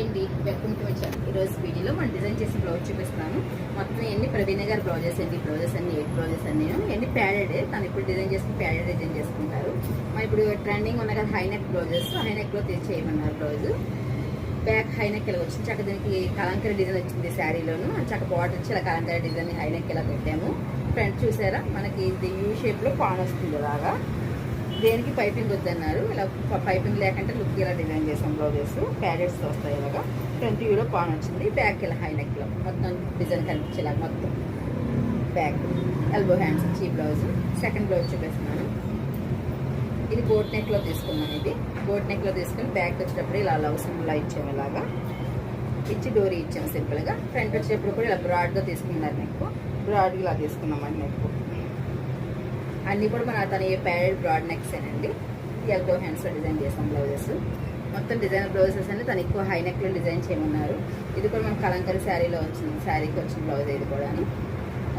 Hi అండి, welcome to my channel. ఈరోజు వీడియోలో మనం డిజైన్ చేసిన బ్లౌజ్ చూపిస్తున్నాను. మొత్తం ఎన్ని ప్రవీణ గారు బ్లౌజెస్ అండి, బ్లౌజెస్ అన్ని 8 బ్లౌజెస్ అన్ని ఎన్ని ప్యాడెడ్. తను ఇప్పుడు డిజైన్ చేసుకుని ప్యాడెడ్ డిజైన్ చేసుకుంటారు. మరి ఇప్పుడు ట్రెండింగ్ ఉన్న కదా హై నెక్ బ్లౌజెస్, హై నెక్లో చేయమన్నారు బ్లౌజ్. బ్యాక్ హై నెక్ ఇలా వచ్చింది, చక్క దీనికి కలంకరీ డిజైన్ వచ్చింది శారీలోను. చక్క బార్డర్ వచ్చి ఇలా కలంకరీ డిజైన్ హై నెక్ ఇలా పెట్టాము. ఫ్రంట్ చూసారా, మనకి ఇది యూ షేప్లో పాన్ వస్తుంది అలాగా. దేనికి పైపింగ్ వద్దన్నారు, ఇలా పైపింగ్ లేకుంటే లుక్ ఇలా డిజైన్ చేసాం. బ్లౌజెస్ ప్యాడెడ్స్ వస్తాయి ఇలాగా. ఫ్రంట్ వ్యూలో పాన్ వచ్చింది, బ్యాక్ ఇలా హై నెక్లో మొత్తం డిజైన్ కనిపించేలా మొత్తం బ్యాక్ ఎల్బో హ్యాండ్స్ వచ్చి బ్లౌజ్. సెకండ్ బ్లౌజ్ చూపిస్తున్నాను. ఇది బోట్ నెక్లో తీసుకున్నాను. ఇది బోట్ నెక్లో తీసుకుని బ్యాక్ వచ్చేటప్పుడు ఇలా లవ్ సింబల్ ఇచ్చాము, ఇలాగా ఇచ్చి డోరీ ఇచ్చాము సింపుల్గా. ఫ్రంట్ వచ్చేటప్పుడు కూడా ఇలా బ్రాడ్గా తీసుకున్నారు, నెక్ బ్రాడ్గా ఇలా తీసుకున్నామండి. నెక్ అన్నీ కూడా మన తన ప్యాడెడ్ బ్రాడ్ నెక్స్ అండి. ఎల్బో హ్యాండ్స్లో డిజైన్ చేసాం బ్లౌజెస్. మొత్తం డిజైన్ బ్లౌజెస్ అని తను ఎక్కువ హై నెక్లో డిజైన్ చేయమన్నారు. ఇది కూడా మన కలంకరీ శారీలో వచ్చింది, శారీకి వచ్చిన బ్లౌజ్. ఇది కూడా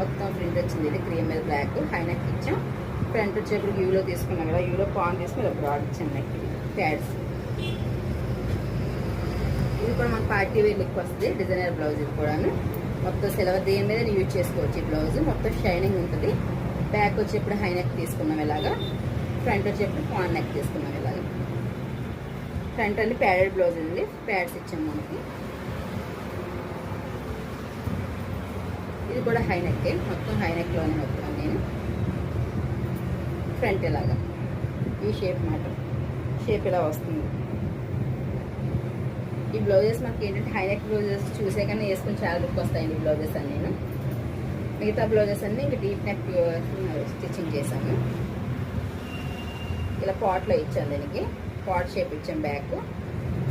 మొత్తం ప్రింట్ వచ్చింది. ఇది క్రీమ్ మీద బ్లాక్ హై నెక్ ఇచ్చాం. ఫ్రంట్ వచ్చేప్పుడు యూలో తీసుకున్నాం కదా, యూలో పాన్ తీసుకుని ఇలా బ్రాడ్ ఇచ్చాం నెక్. ప్యాడ్స్ ఇది కూడా మన పార్టీ వేర్ లుక్ వస్తుంది. డిజైనర్ బ్లౌజ్ ఇది కూడా మొత్తం సిల్వర్ దేని మీద యూజ్ చేసుకోవచ్చు. ఈ బ్లౌజ్ మొత్తం షైనింగ్ ఉంటుంది. బ్యాక్ వచ్చేప్పుడు హై నెక్ తీసుకున్నాం ఇలాగా. ఫ్రంట్ వచ్చేప్పుడు పాన్ నెక్ తీసుకున్నాం ఇలాగా. ఫ్రంట్ అన్ని ప్యాడెడ్ బ్లౌజ్ అండి, ప్యాడ్స్ ఇచ్చాం మనకి. ఇది కూడా హై నెక్, మొత్తం హై నెక్లోనే మొత్తం నేను. ఫ్రంట్ ఇలాగా ఈ షేప్ మాట, షేప్ ఇలా వస్తుంది. ఈ బ్లౌజెస్ మనకి ఏంటంటే హై నెక్ బ్లౌజెస్ చూసే కన్నా వేసుకుని చాలా లుక్ వస్తాయండి ఈ బ్లౌజెస్ అన్నీ. మిగతా బ్లౌజెస్ అన్నీ ఇంకా డీప్ నెక్ స్టిచ్చింగ్ చేశాము. ఇలా పాట్లో ఇచ్చాం, దీనికి పాట్ షేప్ ఇచ్చాం. బ్యాక్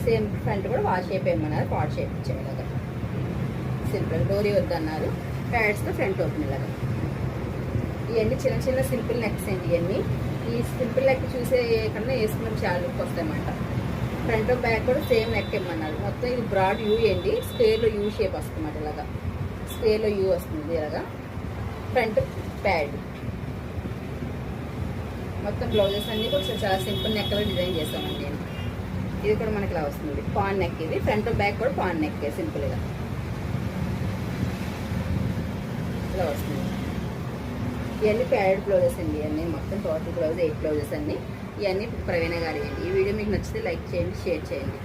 సేమ్ ఫ్రంట్ కూడా వా షేప్ ఏమన్నారు, పాట్ షేప్ ఇచ్చాం ఇలాగా. సింపుల్ డోరీ వద్దన్నారు. ప్యాడ్స్తో ఫ్రంట్ ఓపెన్ ఇలాగా. ఇవన్నీ చిన్న చిన్న సింపుల్ నెక్స్ అండి. ఇవన్నీ ఈ సింపుల్ నెక్ చూసే కన్నా వేసుకున్నప్పుడు చాలా లుక్ వస్తాయన్నమాట. ఫ్రంట్ బ్యాక్ కూడా సేమ్ నెక్ ఇమ్మన్నారు. మొత్తం ఇది బ్రాడ్ యూ అండి, స్క్వేర్లో యూ షేప్ వస్తుంది అన్నమాట. ఇలాగా స్క్వేర్లో యూ వస్తుంది ఇలాగా. ఫ్రంట్ ప్యాడ్ మొత్తం బ్లౌజెస్ అన్నీ కూడా చాలా సింపుల్ నెక్లో డిజైన్ చేస్తామండి నేను. ఇది కూడా మనకి ఇలా వస్తుంది, పాన్ నెక్. ఇది ఫ్రంట్ బ్యాక్ కూడా పాన్ నెక్ సింపుల్గా ఇలా వస్తుంది. ఇవన్నీ ప్యాడెడ్ బ్లౌజెస్ అండి. ఇవన్నీ మొత్తం టోటల్ బ్లౌజ్ 8 బ్లౌజెస్ అన్నీ. ఇవన్నీ ప్రవీణ గారి అండి. ఈ వీడియో మీకు నచ్చితే లైక్ చేయండి, షేర్ చేయండి.